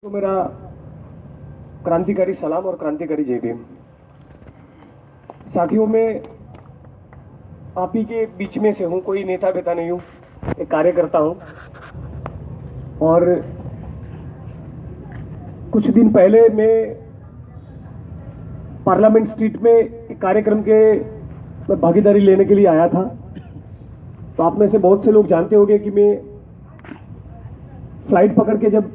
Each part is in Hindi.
तो मेरा क्रांतिकारी सलाम और क्रांतिकारी जय भीम। साथियों, में आप ही के बीच में से हूँ, कोई नेता बेता नहीं हूँ, एक कार्यकर्ता हूँ। और कुछ दिन पहले मैं पार्लियामेंट स्ट्रीट में एक कार्यक्रम के मैं भागीदारी लेने के लिए आया था। तो आप में से बहुत से लोग जानते होंगे कि मैं फ्लाइट पकड़ के जब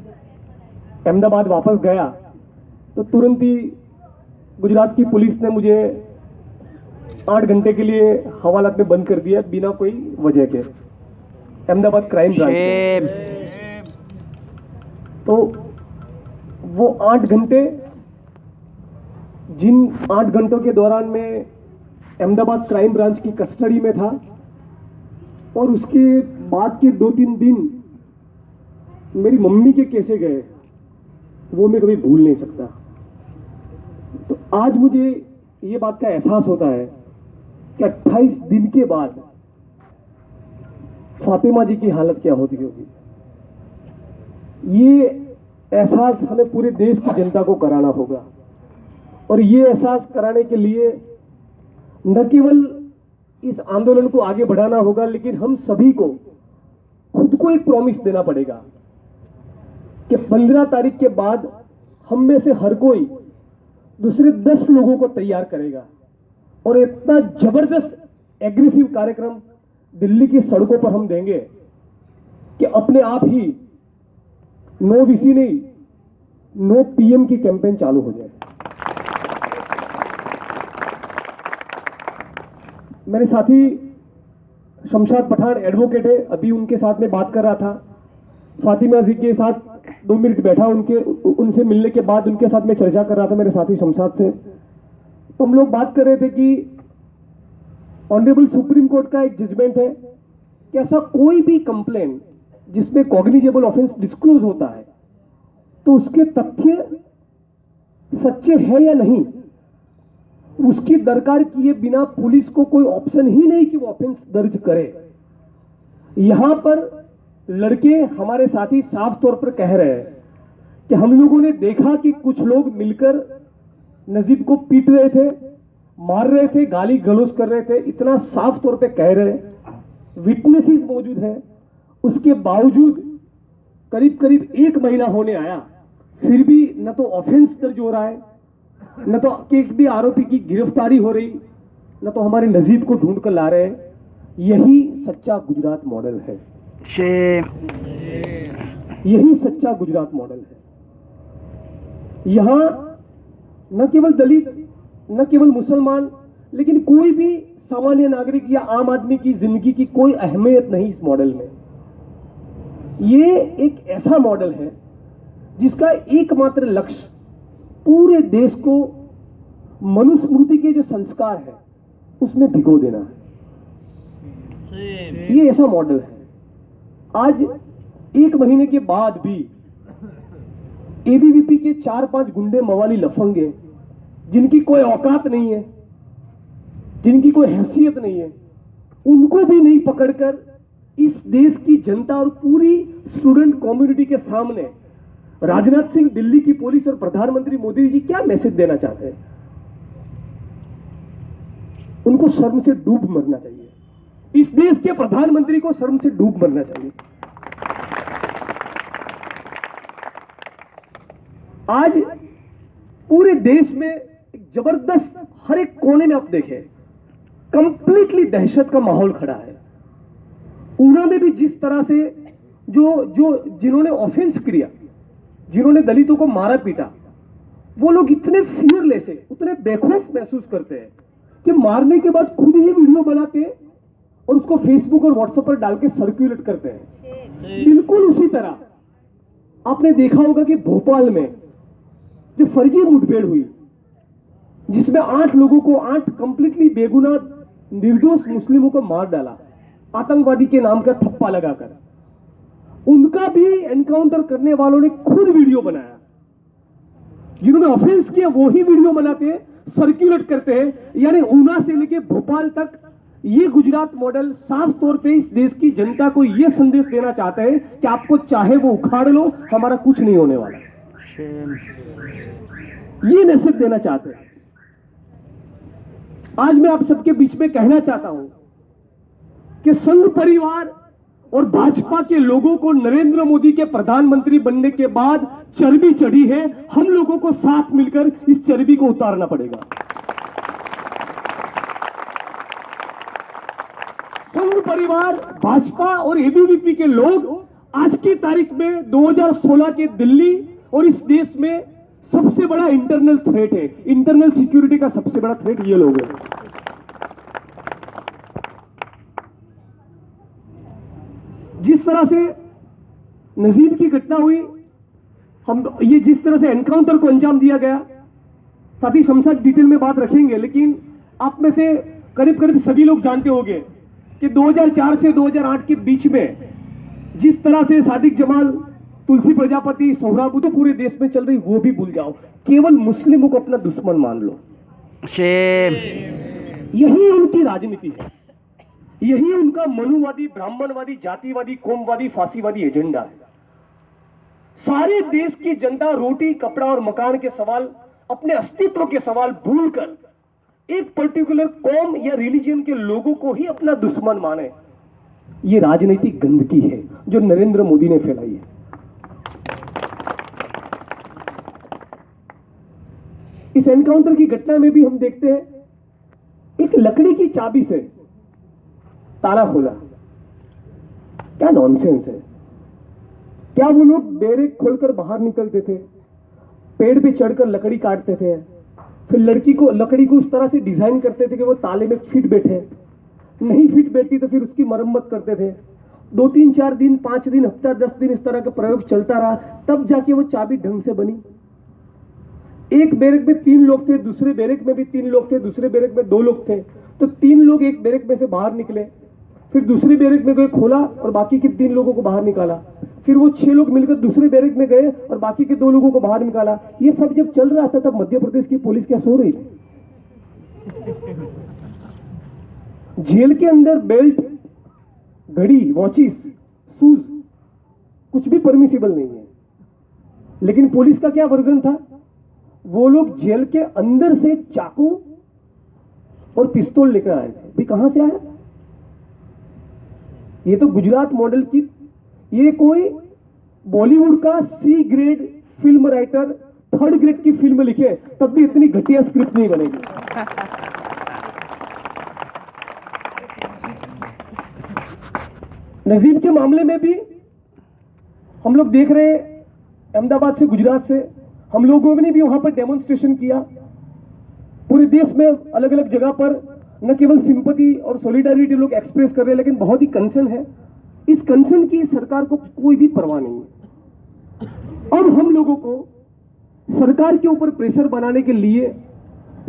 अहमदाबाद वापस गया तो तुरंत ही गुजरात की पुलिस ने मुझे 8 घंटे के लिए हवालात में बंद कर दिया बिना कोई वजह के, अहमदाबाद क्राइम ब्रांच में। तो वो 8 घंटे, जिन 8 घंटों के दौरान मैं अहमदाबाद क्राइम ब्रांच की कस्टडी में था, और उसके बाद के 2-3 दिन मेरी मम्मी के कैसे गए वो मैं कभी भूल नहीं सकता। तो आज मुझे ये बात का एहसास होता है कि 28 दिन के बाद फातिमा जी की हालत क्या होती होगी। ये एहसास हमें पूरे देश की जनता को कराना होगा, और ये एहसास कराने के लिए न केवल इस आंदोलन को आगे बढ़ाना होगा, लेकिन हम सभी को खुद को एक प्रॉमिस देना पड़ेगा कि 15 तारीख के बाद हम में से हर कोई दूसरे 10 लोगों को तैयार करेगा, और इतना जबरदस्त एग्रेसिव कार्यक्रम दिल्ली की सड़कों पर हम देंगे कि अपने आप ही नो वीसी नहीं, नो पीएम की कैंपेन चालू हो जाए। मेरे साथी शमशाद पठान एडवोकेट है, अभी उनके साथ में बात कर रहा था। फातिमा जी के साथ 2 मिनट बैठा, उनसे मिलने के बाद उनके साथ में चर्चा कर रहा था मेरे साथी शमशाद से। तो हम लोग बात कर रहे थे कि ऑनरेबल सुप्रीम कोर्ट का एक जजमेंट है कि ऐसा कोई भी कंप्लेंट जिसमें कॉग्निजेबल ऑफेंस डिस्क्लोज होता है तो उसके तथ्य सच्चे हैं या नहीं, उसकी दरकार किए बिना पुलिस को कोई ऑप्शन ही नहीं कि वो ऑफेंस दर्ज करे। यहां पर लड़के हमारे साथी साफ तौर पर कह रहे हैं कि हम लोगों ने देखा कि कुछ लोग मिलकर नजीब को पीट रहे थे, मार रहे थे, गाली गलौज कर रहे थे, इतना साफ तौर पे कह रहे हैं। विटनेसेस मौजूद है, उसके बावजूद करीब करीब 1 महीना होने आया, फिर भी न तो ऑफेंस दर्ज हो रहा है, न तो एक भी आरोपी की गिरफ्तारी हो रही, न तो हमारे नजीब को ढूंढ कर ला रहे हैं। यही सच्चा गुजरात मॉडल है, यही सच्चा गुजरात मॉडल है। यहां न केवल दलित, न केवल मुसलमान, लेकिन कोई भी सामान्य नागरिक या आम आदमी की जिंदगी की कोई अहमियत नहीं इस मॉडल में। ये एक ऐसा मॉडल है जिसका एकमात्र लक्ष्य पूरे देश को मनुस्मृति के जो संस्कार है उसमें भिगो देना है। ये ऐसा मॉडल है। आज 1 महीने के बाद भी एबीवीपी के 4-5 गुंडे मवाली लफंगे, जिनकी कोई औकात नहीं है, जिनकी कोई हैसियत नहीं है, उनको भी नहीं पकड़कर इस देश की जनता और पूरी स्टूडेंट कम्युनिटी के सामने राजनाथ सिंह, दिल्ली की पुलिस और प्रधानमंत्री मोदी जी क्या मैसेज देना चाहते हैं। उनको शर्म से डूब मरना चाहिए। इस देश के प्रधानमंत्री को शर्म से डूब मरना चाहिए। आज पूरे देश में एक जबरदस्त, हर एक कोने में आप देखें, कंप्लीटली दहशत का माहौल खड़ा है। उन्होंने भी जिस तरह से जिन्होंने ऑफेंस किया, जिन्होंने दलितों को मारा पीटा, वो लोग इतने फियरलेस है, उतने बेखौफ महसूस करते हैं कि मारने के बाद खुद ही वीडियो बनाते हैं और उसको फेसबुक और व्हाट्सएप पर डाल के सर्कुलेट करते हैं। बिल्कुल उसी तरह आपने देखा होगा कि भोपाल में जो फर्जी मुठभेड़ हुई, जिसमें 8 लोगों को, 8 कंप्लीटली बेगुनाह निर्दोष मुस्लिमों को मार डाला आतंकवादी के नाम का थप्पा लगाकर, उनका भी एनकाउंटर करने वालों ने खुद वीडियो बनाया। जिन्होंने ऑफेंस किया वो ही वीडियो बनाते हैं, सर्कुलेट करते हैं। यानी ऊना से लेके भोपाल तक ये गुजरात मॉडल साफ तौर पे इस देश की जनता को ये संदेश देना चाहता है कि आपको चाहे वो उखाड़ लो, हमारा कुछ नहीं होने वाला। ये मैसेज देना चाहते हैं। आज मैं आप सबके बीच में कहना चाहता हूं कि संघ परिवार और भाजपा के लोगों को नरेंद्र मोदी के प्रधानमंत्री बनने के बाद चर्बी चढ़ी है। हम लोगों को साथ मिलकर इस चर्बी को उतारना पड़ेगा। संघ परिवार, भाजपा और एबीवीपी के लोग आज की तारीख में 2016 के दिल्ली और इस देश में सबसे बड़ा इंटरनल थ्रेट है। इंटरनल सिक्योरिटी का सबसे बड़ा थ्रेट ये लोग हैं। जिस तरह से नजीब की घटना हुई, ये जिस तरह से एनकाउंटर को अंजाम दिया गया, साथ ही शमशाद डिटेल में बात रखेंगे, लेकिन आप में से करीब करीब सभी लोग जानते होंगे कि 2004 से 2008 के बीच में जिस तरह से सादिक जमाल, तुलसी प्रजापति, सोहराबू तो पूरे देश में चल रही, वो भी भूल जाओ। केवल मुस्लिमों को अपना दुश्मन मान लो। यही उनकी राजनीति है, यही उनका मनुवादी, ब्राह्मणवादी, जातिवादी, कोमवादी, फांसीवादी एजेंडा है। सारे देश की जनता रोटी, कपड़ा और मकान के सवाल, अपने अस्तित्व के सवाल भूलकर एक पर्टिकुलर कौम या रिलीजन के लोगों को ही अपना दुश्मन माने। ये राजनीतिक गंदगी है जो नरेंद्र मोदी ने फैलाई है। इस एनकाउंटर की घटना में भी हम देखते हैं एक लकड़ी की चाबी से ताला खोला। क्या नॉनसेंस है। क्या वो लोग बैरेक खोलकर बाहर निकलते थे, पेड़ पे चढ़कर लकड़ी काटते थे, फिर लकड़ी को उस तरह से डिजाइन करते थे कि वो ताले में फिट बैठे, नहीं फिट बैठती तो फिर उसकी मरम्मत करते थे। 2 3 4 दिन, 5 दिन, हफ्ता, 10 दिन इस तरह का प्रयोग चलता रहा, तब जाके वो चाबी ढंग से बनी। एक बैरक में 3 लोग थे, दूसरे बैरक में भी 3 लोग थे, दूसरे बैरक में 2 लोग थे, तो 3 लोग एक बैरक में से बाहर निकले, फिर दूसरी बैरक में गए, खोला और बाकी के 3 लोगों को बाहर निकाला। फिर वो 6 लोग मिलकर दूसरे बैरक में गए और बाकी के 2 लोगों को बाहर निकाला। ये सब जब चल रहा था तब मध्य प्रदेश की पुलिस क्या सो रही थी? जेल के अंदर बेल्ट, घड़ी, वॉचिस, शूज कुछ भी परमिसिबल नहीं है, लेकिन पुलिस का क्या वर्जन था? वो लोग जेल के अंदर से चाकू और पिस्तौल लेकर आए थे। भी कहां से आया? ये तो गुजरात मॉडल की, ये कोई बॉलीवुड का C grade film writer 3rd grade की फिल्म लिखे तब भी इतनी घटिया स्क्रिप्ट नहीं बनेगी। नजीब के मामले में भी हम लोग देख रहे हैं, अहमदाबाद से, गुजरात से हम लोगों ने भी वहां पर डेमोन्स्ट्रेशन किया। पूरे देश में अलग अलग जगह पर न केवल सिंपैथी और सॉलिडारिटी लोग एक्सप्रेस कर रहे हैं, लेकिन बहुत ही कंसर्न है। इस कंसर्न की सरकार को कोई भी परवाह नहीं है। और हम लोगों को सरकार के ऊपर प्रेशर बनाने के लिए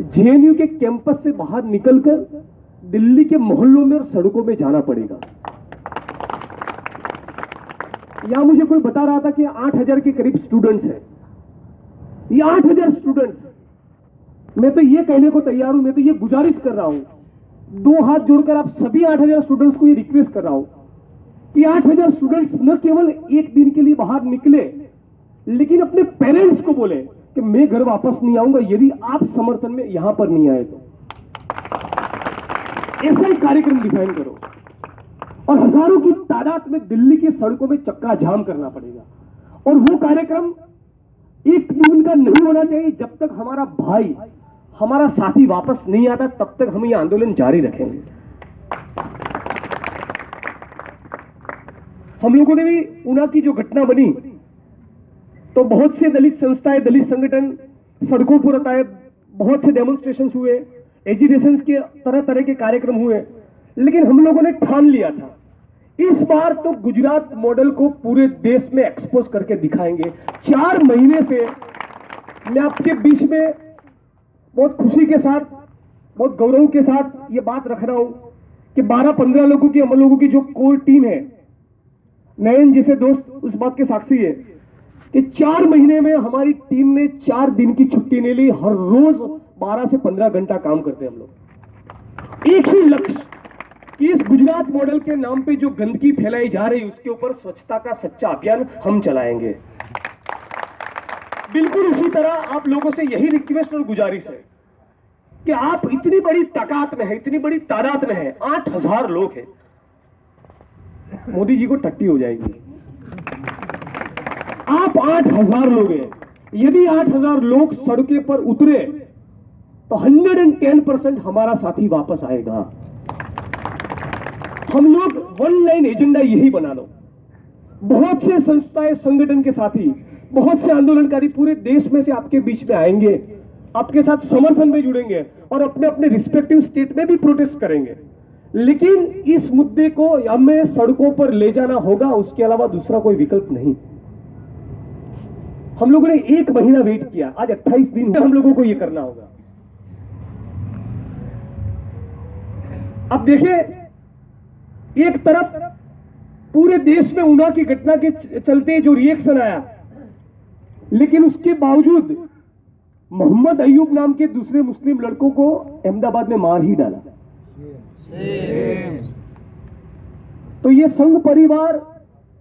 जेएनयू के कैंपस से बाहर निकलकर दिल्ली के मोहल्लों में और सड़कों में जाना पड़ेगा। यहां मुझे कोई बता रहा था कि 8000 के करीब स्टूडेंट्स हैं। ये 8000 स्टूडेंट्स, मैं तो ये कहने को तैयार हूं, मैं तो ये गुजारिश कर रहा हूं, 2 हाथ जोड़कर आप सभी 8000 स्टूडेंट्स को ये रिक्वेस्ट कर रहा हूं कि 8000 स्टूडेंट्स न केवल एक दिन के लिए बाहर निकले, लेकिन अपने पेरेंट्स को बोले कि मैं घर वापस नहीं आऊंगा यदि आप समर्थन में यहां पर नहीं आए तो। ऐसा एक कार्यक्रम डिजाइन करो और हजारों की तादाद में दिल्ली की सड़कों में चक्का जाम करना पड़ेगा। और वो कार्यक्रम एक दिन का नहीं होना चाहिए। जब तक हमारा भाई, हमारा साथी वापस नहीं आता तब तक हम ये आंदोलन जारी रखेंगे। हम लोगों ने भी ऊना की जो घटना बनी तो बहुत से दलित संस्थाएं, दलित संगठन सड़कों पर उतरे, बहुत से डेमोन्स्ट्रेशन हुए, एजिटेशंस के तरह तरह के कार्यक्रम हुए, लेकिन हम लोगों ने ठान लिया था इस बार तो गुजरात मॉडल को पूरे देश में एक्सपोज करके दिखाएंगे। 4 महीने से मैं आपके बीच में बहुत खुशी के साथ, बहुत गौरव के साथ ये बात रख रहा हूं कि 12-15 लोगों की, हम लोगों की जो कोर टीम है, नयन जैसे दोस्त उस बात के साक्षी है कि 4 महीने में हमारी टीम ने 4 दिन की छुट्टी नहीं ली। हर रोज 12 से 15 घंटा काम करते हैं हम लोग। एक ही लक्ष्य कि इस गुजरात मॉडल के नाम पे जो गंदगी फैलाई जा रही है उसके ऊपर स्वच्छता का सच्चा अभियान हम चलाएंगे। बिल्कुल उसी तरह आप लोगों से यही रिक्वेस्ट और गुजारिश है कि आप इतनी बड़ी ताकत में है, इतनी बड़ी तादाद में है, 8,000 लोग हैं, मोदी जी को टट्टी हो जाएगी। आप 8,000 लोग हैं, यदि 8,000 लोग सड़कों पर उतरे तो 110% हमारा साथी वापस आएगा। हम लोग वन लाइन एजेंडा यही बना लो। बहुत से संस्थाएं, संगठन के साथी, बहुत से आंदोलनकारी पूरे देश में से आपके बीच में आएंगे, आपके साथ समर्थन में जुड़ेंगे और अपने अपने रिस्पेक्टिव स्टेट में भी प्रोटेस्ट करेंगे। लेकिन इस मुद्दे को हमें सड़कों पर ले जाना होगा, उसके अलावा दूसरा कोई विकल्प नहीं। हम लोगों ने 1 महीना वेट किया, आज 28 दिन हम लोगों को यह करना होगा। अब देखिए, एक तरफ पूरे देश में ऊना की घटना के चलते जो रिएक्शन आया, लेकिन उसके बावजूद मोहम्मद अयूब नाम के दूसरे मुस्लिम लड़कों को अहमदाबाद में मार ही डाला। तो ये संघ परिवार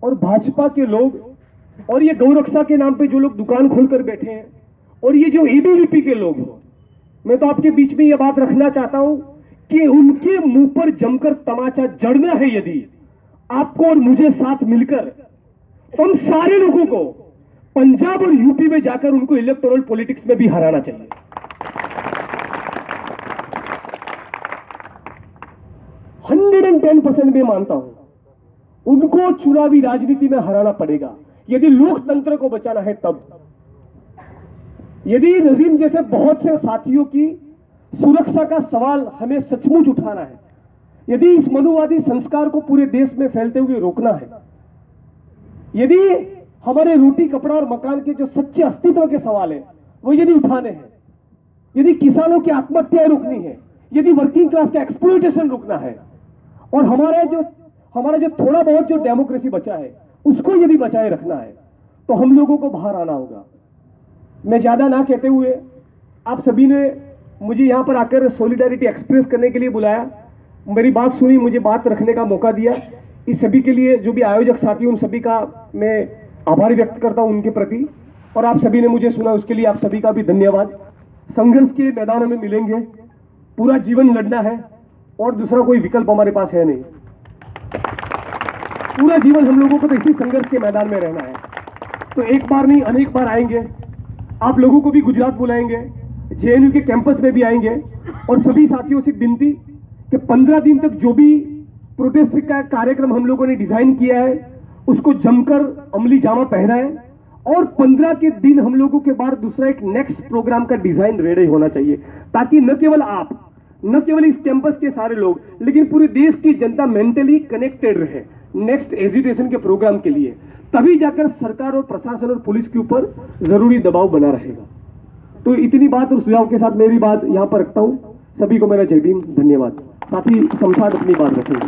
और भाजपा के लोग और ये गौरक्षा के नाम पे जो लोग दुकान खोलकर बैठे हैं और ये जो एबीवीपी के लोग हो, मैं तो आपके बीच में ये बात रखना चाहता हूं कि उनके मुंह पर जमकर तमाचा जड़ना है। यदि आपको और मुझे साथ मिलकर, तो हम सारे लोगों को पंजाब और यूपी में जाकर उनको इलेक्टोरल पॉलिटिक्स में भी हराना चाहिए। 110% मैं मानता हूं उनको चुनावी राजनीति में हराना पड़ेगा यदि लोकतंत्र को बचाना है। तब यदि नजीम जैसे बहुत से साथियों की सुरक्षा का सवाल हमें सचमुच उठाना है, यदि इस मनुवादी संस्कार को पूरे देश में फैलते हुए रोकना है, यदि हमारे रोटी कपड़ा और मकान के जो सच्चे अस्तित्व के सवाल है वो यदि उठाने हैं, यदि किसानों की आत्महत्याएं रोकनी है, यदि वर्किंग क्लास का एक्सप्लॉयटेशन रोकना है और हमारा जो थोड़ा बहुत जो डेमोक्रेसी बचा है उसको यदि बचाए रखना है, तो हम लोगों को बाहर आना होगा। मैं ज्यादा ना कहते हुए, आप सभी ने मुझे यहां पर आकर सॉलिडारिटी एक्सप्रेस करने के लिए बुलाया, मेरी बात सुनी, मुझे बात रखने का मौका दिया। इस सभी के लिए जो भी आयोजक साथी, उन सभी का मैं आभार व्यक्त करता हूं उनके प्रति, और आप सभी ने मुझे सुना उसके लिए आप सभी का भी धन्यवाद। संघर्ष के मैदानों में मिलेंगे, पूरा जीवन लड़ना है और दूसरा कोई विकल्प हमारे पास है नहीं। पूरा जीवन हम लोगों को तो इसी संघर्ष के मैदान में रहना है। तो एक बार नहीं, अनेक बार आएंगे, आप लोगों को भी गुजरात बुलाएंगे, जेएनयू के कैंपस में भी आएंगे, और सभी साथियों से विनती कि 15 दिन तक जो भी प्रोटेस्ट का कार्यक्रम हम लोगों ने डिजाइन किया है उसको जमकर अमली जामा पहनाएं, और 15 के दिन हम लोगों के बाद दूसरा एक नेक्स्ट प्रोग्राम का डिजाइन रेडी होना चाहिए, ताकि न केवल आप, न केवल इस कैंपस के सारे लोग, लेकिन पूरे देश की जनता मेंटली कनेक्टेड रहे नेक्स्ट एजिटेशन के प्रोग्राम के लिए। तभी जाकर सरकार और प्रशासन और पुलिस के ऊपर जरूरी दबाव बना रहेगा। तो इतनी बात और सुझाव के साथ मेरी बात यहां पर रखता हूं। सभी को मेरा जय भीम, धन्यवाद। साथी शमशाद अपनी बात रखेंगे।